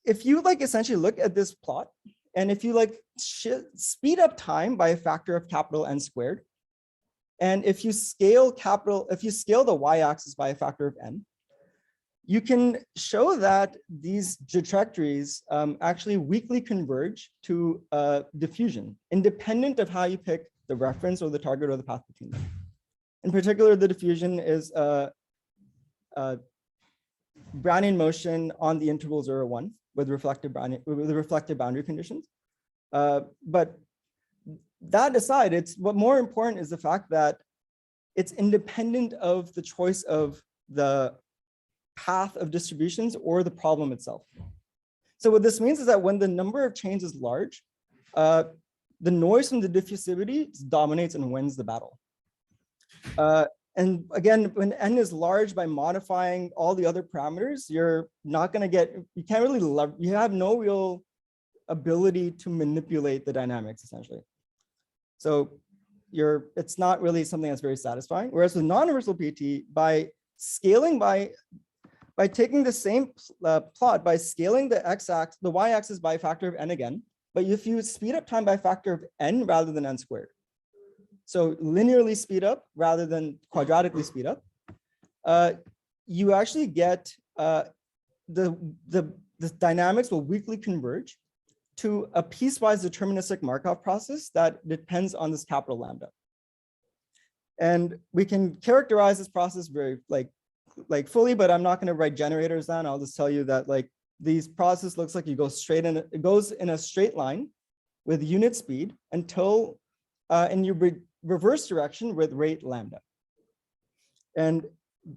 Speaker 1: if you essentially look at this plot, and if you speed up time by a factor of capital N squared, and if you scale the y-axis by a factor of n, you can show that these trajectories actually weakly converge to diffusion, independent of how you pick the reference or the target or the path between them. In particular, the diffusion is Brownian motion on the interval 0, 1 with reflective boundary conditions. But that aside, what more important is the fact that it's independent of the choice of the path of distributions or the problem itself. So what this means is that when the number of chains is large, the noise from the diffusivity dominates and wins the battle. And again, when n is large, by modifying all the other parameters, you're not going to get, you can't really, you have no real ability to manipulate the dynamics, essentially. So it's not really something that's very satisfying. Whereas with non-reversible PT, by scaling by taking the same plot, by scaling the x-axis, the y-axis by a factor of n again, but if you speed up time by a factor of n rather than n squared, so linearly speed up rather than quadratically speed up, you actually get the dynamics will weakly converge to a piecewise deterministic Markov process that depends on this capital lambda. And we can characterize this process very fully, but I'm not going to write generators down. I'll just tell you that these process looks like you go straight in, it goes in a straight line with unit speed until in your reverse direction with rate lambda. And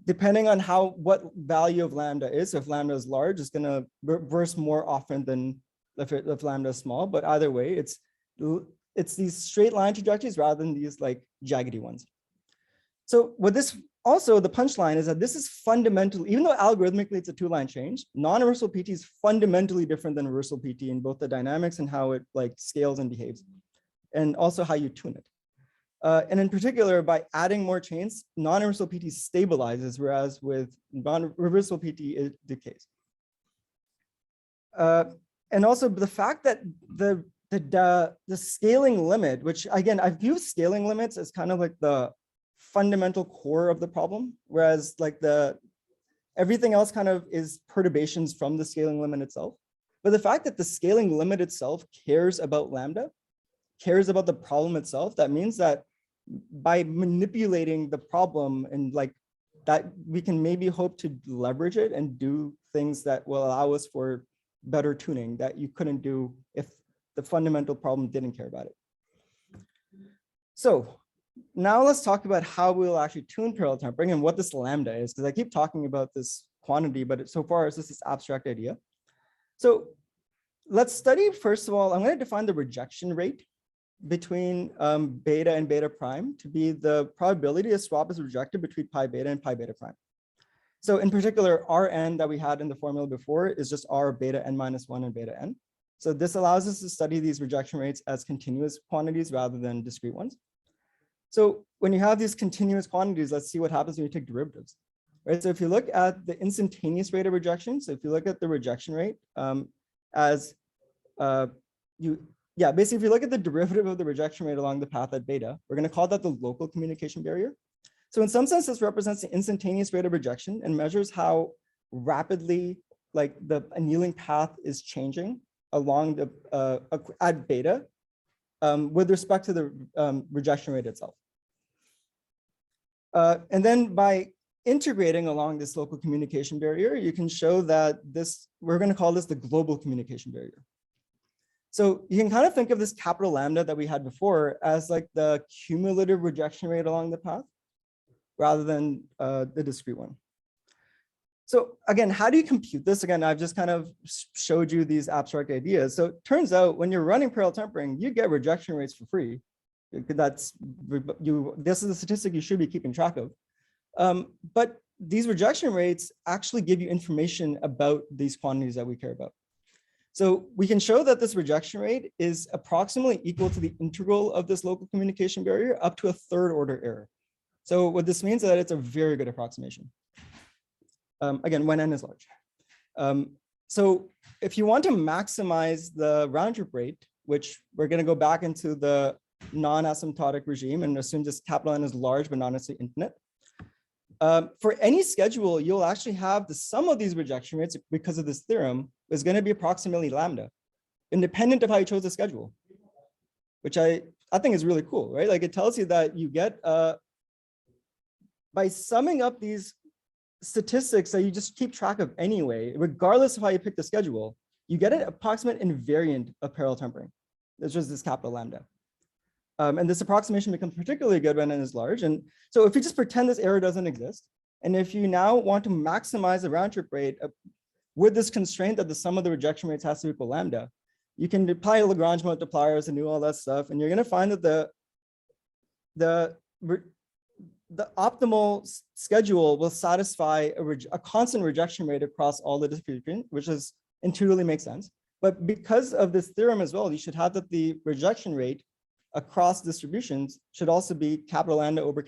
Speaker 1: depending on what value of lambda is, if lambda is large, it's going to reverse more often than if lambda is small. But either way, it's these straight line trajectories rather than these jaggedy ones. So what this also, the punchline is that this is fundamentally, even though algorithmically it's a two-line change, non-reversible PT is fundamentally different than reversible PT in both the dynamics and how it scales and behaves, and also how you tune it. And in particular, by adding more chains, non-reversible PT stabilizes, whereas with non-reversible PT, it decays. And also the fact that the scaling limit, which again, I view scaling limits as kind of like the fundamental core of the problem, whereas like everything else kind of is perturbations from the scaling limit itself. But the fact that the scaling limit itself cares about lambda, cares about the problem itself, that means that by manipulating the problem and like that, we can maybe hope to leverage it and do things that will allow us for better tuning that you couldn't do if the fundamental problem didn't care about it. So now let's talk about how we'll actually tune parallel tempering and what this lambda is, because I keep talking about this quantity, but so far it's just this abstract idea. So let's study, first of all, I'm going to define the rejection rate between beta and beta prime to be the probability a swap is rejected between pi beta and pi beta prime. So in particular, Rn that we had in the formula before is just R beta n minus 1 and beta n. So this allows us to study these rejection rates as continuous quantities rather than discrete ones. So when you have these continuous quantities, let's see what happens when you take derivatives. Right? So if you look at the instantaneous rate of rejection, so if you look at the rejection rate basically, if you look at the derivative of the rejection rate along the path at beta, we're going to call that the local communication barrier. So in some sense, this represents the instantaneous rate of rejection and measures how rapidly like the annealing path is changing along the at beta with respect to the rejection rate itself. And then by integrating along this local communication barrier, you can show that we're going to call this the global communication barrier. So you can kind of think of this capital lambda that we had before as like the cumulative rejection rate along the path rather than the discrete one. So again, how do you compute this? Again, I've just kind of showed you these abstract ideas. So it turns out when you're running parallel tempering, you get rejection rates for free. This is a statistic you should be keeping track of. But these rejection rates actually give you information about these quantities that we care about. So we can show that this rejection rate is approximately equal to the integral of this local communication barrier up to a third order error. So what this means is that it's a very good approximation. Again, when n is large. So if you want to maximize the round trip rate, which we're going to go back into the non-asymptotic regime and assume this capital N is large, but not necessarily infinite. For any schedule, you'll actually have the sum of these rejection rates because of this theorem is going to be approximately lambda, independent of how you chose the schedule, which I think is really cool, right? Like it tells you that you get, by summing up these statistics that you just keep track of anyway, regardless of how you pick the schedule, you get an approximate invariant of parallel tempering. It's just this capital lambda. And this approximation becomes particularly good when n is large. And so if you just pretend this error doesn't exist, and if you now want to maximize the round trip rate with this constraint that the sum of the rejection rates has to equal lambda, you can apply Lagrange multipliers and do all that stuff. And you're going to find that the optimal schedule will satisfy a constant rejection rate across all the distributions, which is intuitively makes sense. But because of this theorem as well, you should have that the rejection rate across distributions should also be capital lambda over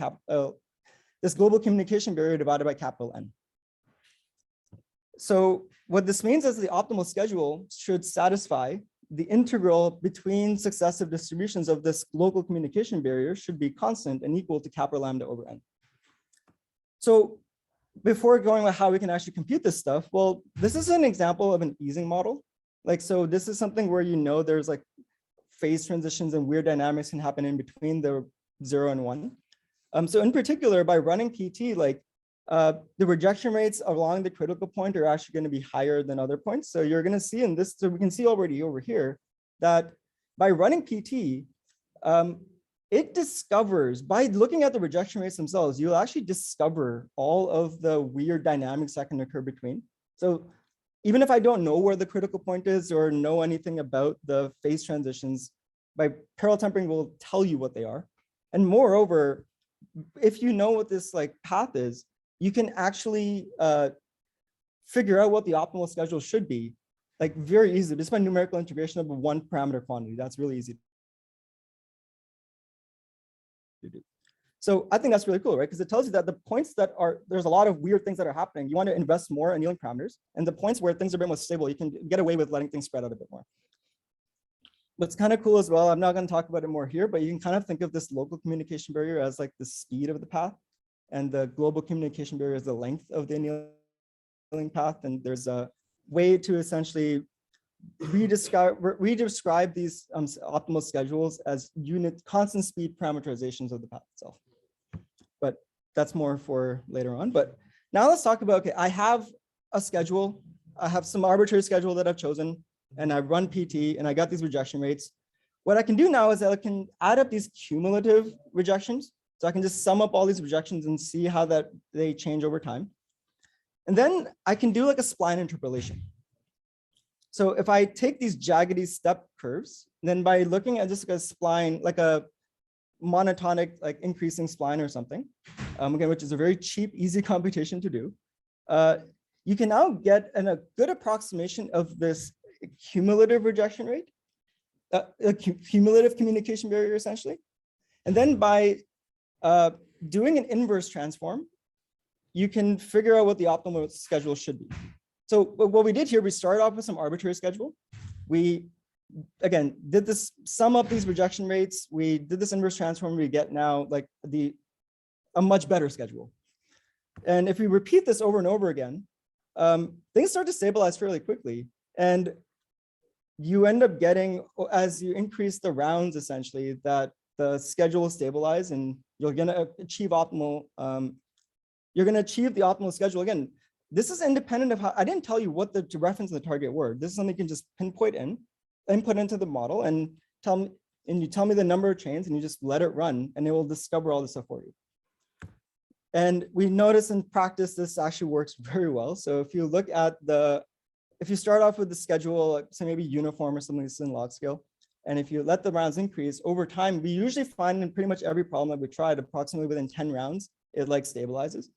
Speaker 1: this global communication barrier divided by capital N. So what this means is the optimal schedule should satisfy the integral between successive distributions of this local communication barrier should be constant and equal to capital lambda over N. So before going with how we can actually compute this stuff, well, this is an example of an Ising model. Like, so this is something where there's like phase transitions and weird dynamics can happen in between the 0 and 1. So in particular, by running PT, like the rejection rates along the critical point are actually going to be higher than other points. So you're going to see in this, so we can see already over here that by running PT, it discovers, by looking at the rejection rates themselves, you'll actually discover all of the weird dynamics that can occur between. So even if I don't know where the critical point is or know anything about the phase transitions, by parallel tempering will tell you what they are. And moreover, if you know what this like path is, you can actually figure out what the optimal schedule should be, like very easily, just by numerical integration of a one parameter quantity. That's really easy. do. So I think that's really cool, right? Because it tells you that the points that are, there's a lot of weird things that are happening. You want to invest more in annealing parameters. And the points where things are a bit more stable, you can get away with letting things spread out a bit more. What's kind of cool as well, I'm not going to talk about it more here, but you can kind of think of this local communication barrier as like the speed of the path. And the global communication barrier is the length of the annealing path. And there's a way to essentially redescribe these optimal schedules as constant speed parameterizations of the path itself. But that's more for later on. But now let's talk about, okay, I have a schedule. I have some arbitrary schedule that I've chosen, and I run PT, and I got these rejection rates. What I can do now is that I can add up these cumulative rejections. So I can just sum up all these rejections and see how that they change over time. And then I can do like a spline interpolation. So if I take these jaggedy step curves, then by looking at just like a spline, like a monotonic, like increasing spline or something, again, which is a very cheap, easy computation to do, you can now get a good approximation of this cumulative rejection rate, a cumulative communication barrier, essentially. And then by doing an inverse transform, you can figure out what the optimal schedule should be. So what we did here, we started off with some arbitrary schedule. We, again, did this, sum up these rejection rates. We did this inverse transform. We get now like a much better schedule. And if we repeat this over and over again, things start to stabilize fairly quickly. And you end up getting, as you increase the rounds, essentially, that the schedule will stabilize and you're going to achieve optimal, you're going to achieve the optimal schedule. Again, this is independent of how, I didn't tell you what the reference and the target were. This is something you can just pinpoint in, input into the model and you tell me the number of chains and you just let it run and it will discover all this stuff for you. And we notice in practice, this actually works very well. So if you look at if you start off with the schedule, like say maybe uniform or something that's in log scale, and if you let the rounds increase over time, we usually find in pretty much every problem that we tried, approximately within 10 rounds, it like stabilizes.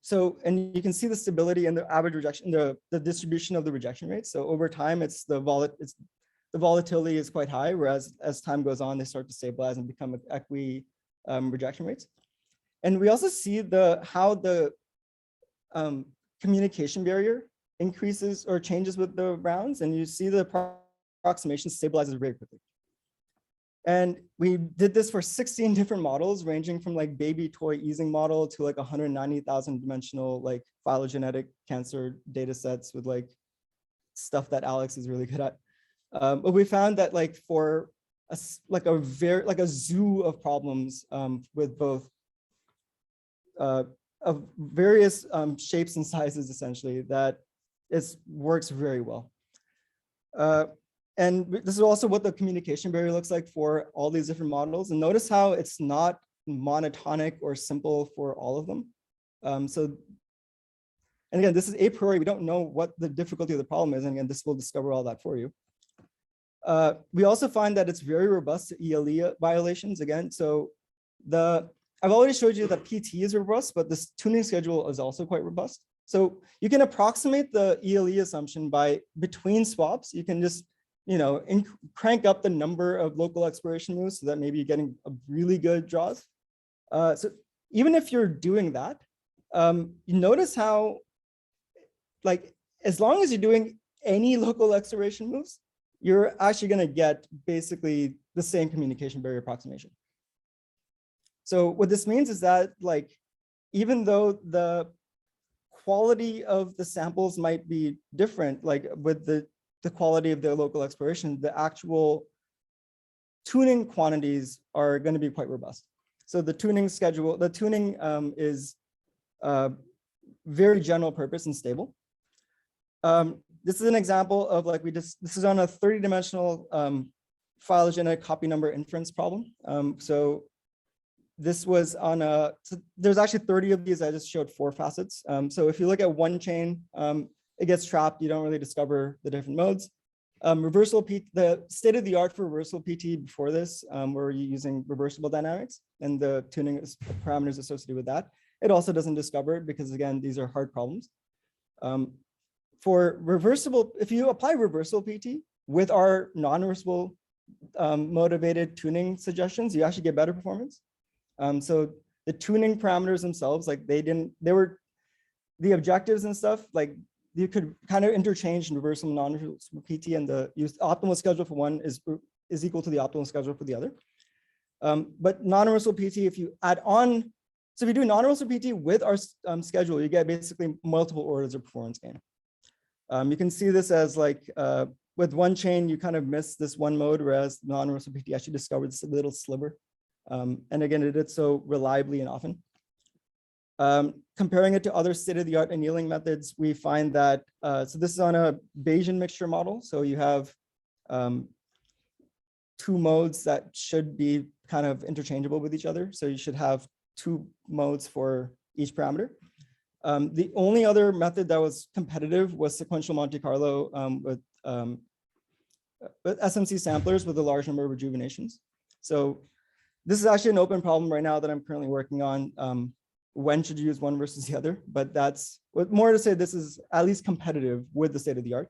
Speaker 1: So, and you can see the stability in the average rejection, the distribution of the rejection rates. So over time, the volatility is quite high, whereas as time goes on, they start to stabilize and become equi rejection rates. And we also see how the communication barrier increases or changes with the rounds, and you see the approximation stabilizes very quickly. And we did this for 16 different models, ranging from like baby toy ISING model to like 190,000 dimensional like phylogenetic cancer data sets with like stuff that Alex is really good at. But we found that like for a zoo of problems with both of various shapes and sizes, essentially, that it works very well. And this is also what the communication barrier looks like for all these different models. And notice how it's not monotonic or simple for all of them. And again, this is a priori, we don't know what the difficulty of the problem is. And again, this will discover all that for you. We also find that it's very robust to ELE violations again. So I've already showed you that PT is robust, but this tuning schedule is also quite robust. So you can approximate the ELE assumption by between swaps. You can just crank up the number of local exploration moves so that maybe you're getting a really good draws. So even if you're doing that, you notice how, like, as long as you're doing any local exploration moves, you're actually going to get basically the same communication barrier approximation. So what this means is that, like, even though the quality of the samples might be different, like with the quality of their local exploration, the actual tuning quantities are going to be quite robust. So the tuning schedule, the tuning is very general purpose and stable. This is an example of like this is on a 30-dimensional phylogenetic copy number inference problem. So this was on there's actually 30 of these. I just showed 4 facets. So if you look at one chain, it gets trapped. You don't really discover the different modes. The state of the art for reversible PT before this, we're using reversible dynamics and the tuning parameters associated with that. It also doesn't discover it because, again, these are hard problems. For reversible, if you apply reversible PT with our non-reversible motivated tuning suggestions, you actually get better performance. So the tuning parameters themselves, like they were the objectives and stuff, like you could kind of interchange reversible and non-reversible PT, and the optimal schedule for one is equal to the optimal schedule for the other. But non-reversible PT, if you add on, so if you do non-reversible PT with our schedule, you get basically multiple orders of performance gain. You can see this as like, with one chain, you kind of miss this one mode, whereas non-reversible PT actually discovered this little sliver. And again, it did so reliably and often. Comparing it to other state-of-the-art annealing methods, we find that, so this is on a Bayesian mixture model. So you have two modes that should be kind of interchangeable with each other. So you should have two modes for each parameter. The only other method that was competitive was sequential Monte Carlo with SMC samplers with a large number of rejuvenations. So this is actually an open problem right now that I'm currently working on. When should you use one versus the other? But that's more to say this is at least competitive with the state of the art.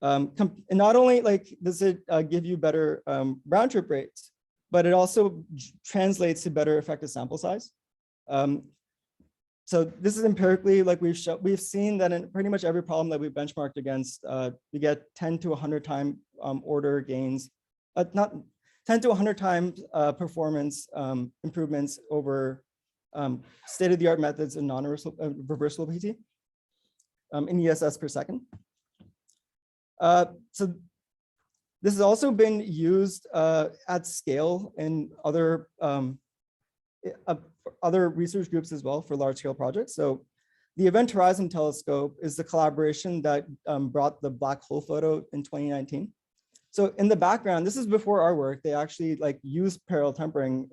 Speaker 1: And not only like does it give you better round trip rates, but it also translates to better effective sample size. So this is empirically, like we've seen that in pretty much every problem that we've benchmarked against, you get 10 to 100 time order gains, not 10 to 100 times performance improvements over state-of-the-art methods in non-reversible PT in ESS per second. So this has also been used at scale in other research groups as well for large-scale projects. So the Event Horizon Telescope is the collaboration that brought the black hole photo in 2019. So in the background, this is before our work, they actually like used parallel tempering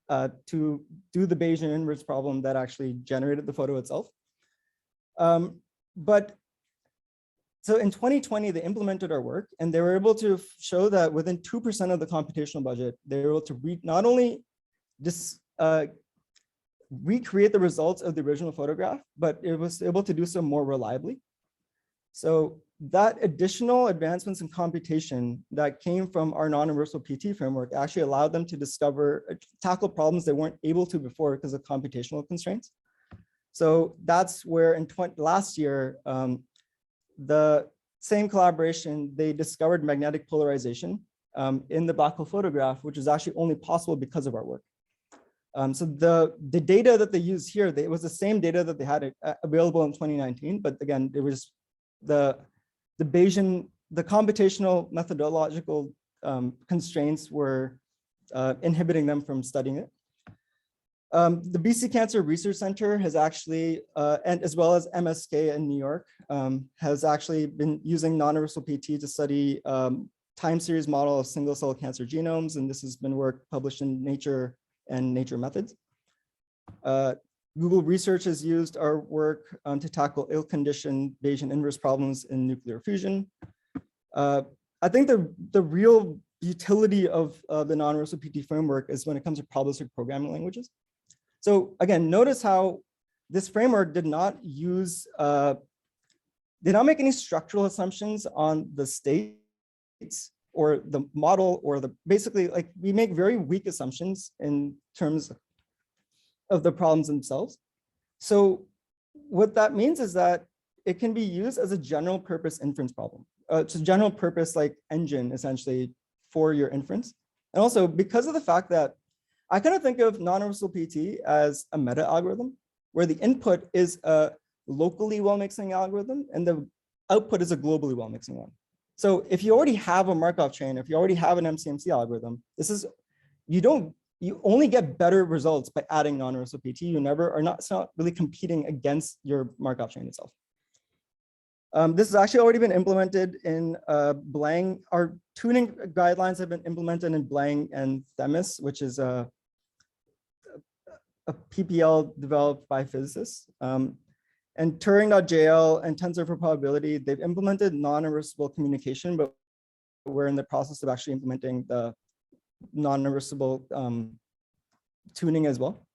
Speaker 1: to do the Bayesian inverse problem that actually generated the photo itself. But so in 2020, they implemented our work and they were able to show that within 2% of the computational budget, they were able to not only recreate the results of the original photograph, but it was able to do so more reliably. So that additional advancements in computation that came from our non-reversible PT framework actually allowed them to tackle problems they weren't able to before because of computational constraints. So that's where in last year, the same collaboration, they discovered magnetic polarization in the black hole photograph, which is actually only possible because of our work. So the data that they use here, it was the same data that they had available in 2019, but again, it was the Bayesian, the computational methodological constraints were inhibiting them from studying it. The BC Cancer Research Center has actually, and as well as MSK in New York, has actually been using non-reversible PT to study time series model of single cell cancer genomes. And this has been work published in Nature and Nature Methods. Google Research has used our work to tackle ill-conditioned Bayesian inverse problems in nuclear fusion. I think the real utility of the non-reversible PT framework is when it comes to probabilistic programming languages. So again, notice how this framework did not make any structural assumptions on the states or the model or basically like we make very weak assumptions in terms of the problems themselves. So what that means is that it can be used as a general purpose inference problem. It's a general purpose like engine essentially for your inference. And also because of the fact that I kind of think of non-reversible PT as a meta algorithm where the input is a locally well-mixing algorithm and the output is a globally well-mixing one. So if you already have a Markov chain, if you already have an MCMC algorithm, you only get better results by adding non-reversible PT. It's not really competing against your Markov chain itself. This has actually already been implemented in Blang. Our tuning guidelines have been implemented in Blang and Themis, which is a PPL developed by physicists. And Turing.jl and TensorFlow probability, they've implemented non-reversible communication, but we're in the process of actually implementing the non-reversible tuning as well.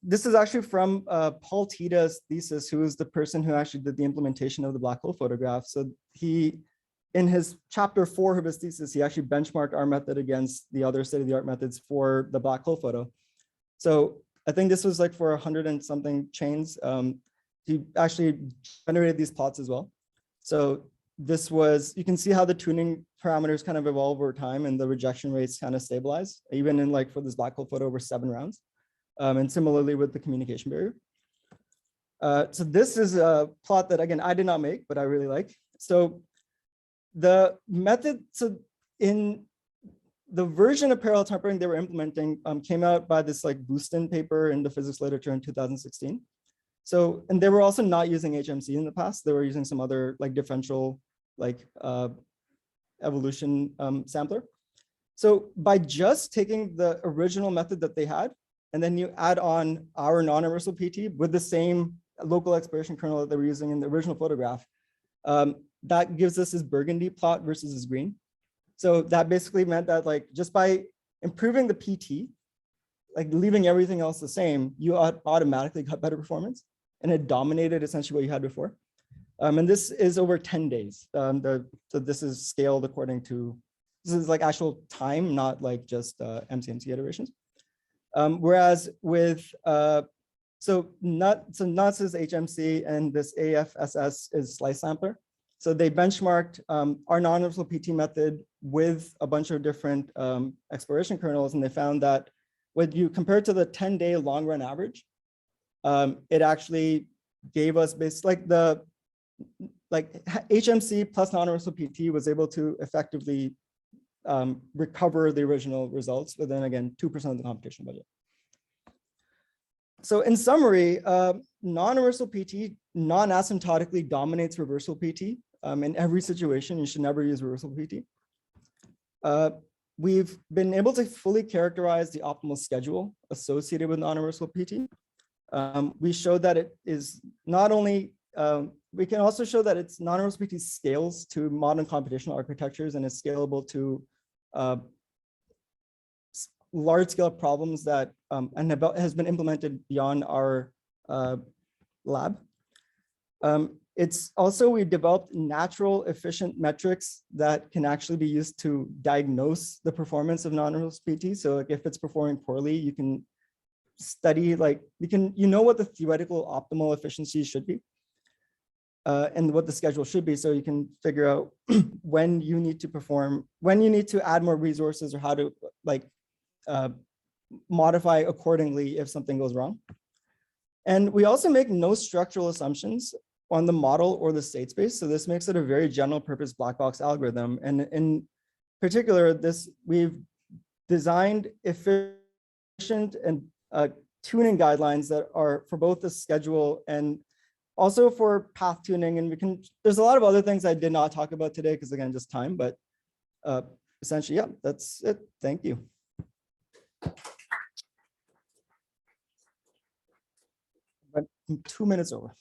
Speaker 1: This is actually from Paul Tita's thesis, who is the person who actually did the implementation of the black hole photograph. So he in his chapter 4 of his thesis, he actually benchmarked our method against the other state-of-the-art methods for the black hole photo. So I think this was like for 100 and something chains. He actually generated these plots as well. So this was, you can see how the tuning parameters kind of evolve over time and the rejection rates kind of stabilize, even in like for this black hole photo over 7 rounds. And similarly with the communication barrier. So this is a plot that, again, I did not make, but I really like. So the method, so in the version of parallel tempering they were implementing came out by this like Booston paper in the physics literature in 2016. So, and they were also not using HMC in the past. They were using some other like differential like evolution sampler. So by just taking the original method that they had, and then you add on our non-reversible PT with the same local exploration kernel that they were using in the original photograph, that gives us this burgundy plot versus this green. So that basically meant that like just by improving the PT, like leaving everything else the same, you automatically got better performance, and it dominated essentially what you had before. And this is over 10 days. So this is scaled according to, this is like actual time, not like just MCMC iterations. Whereas with, so NUTS is HMC and this AFSS is slice sampler. So they benchmarked our non-reversible PT method with a bunch of different exploration kernels, and they found that when you compare to the 10-day long run average, it actually gave us basically like HMC plus non-reversible PT was able to effectively recover the original results within, again, 2% of the computational budget. So in summary, non-reversible PT non-asymptotically dominates reversible PT. In every situation, you should never use reversible PT. We've been able to fully characterize the optimal schedule associated with non-reversible PT. We showed that it is not only, we can also show that it's non-reversible PT scales to modern computational architectures and is scalable to large scale problems that has been implemented beyond our lab. It's also, we developed natural efficient metrics that can actually be used to diagnose the performance of non-reversible PT. So like if it's performing poorly, you can study, like you know what the theoretical optimal efficiency should be and what the schedule should be. So you can figure out when you need to perform, when you need to add more resources or how to like modify accordingly if something goes wrong. And we also make no structural assumptions on the model or the state space. So this makes it a very general purpose black box algorithm. And in particular, we've designed efficient and tuning guidelines that are for both the schedule and also for path tuning. And there's a lot of other things I did not talk about today because again, just time, but essentially, yeah, that's it. Thank you. I'm 2 minutes over.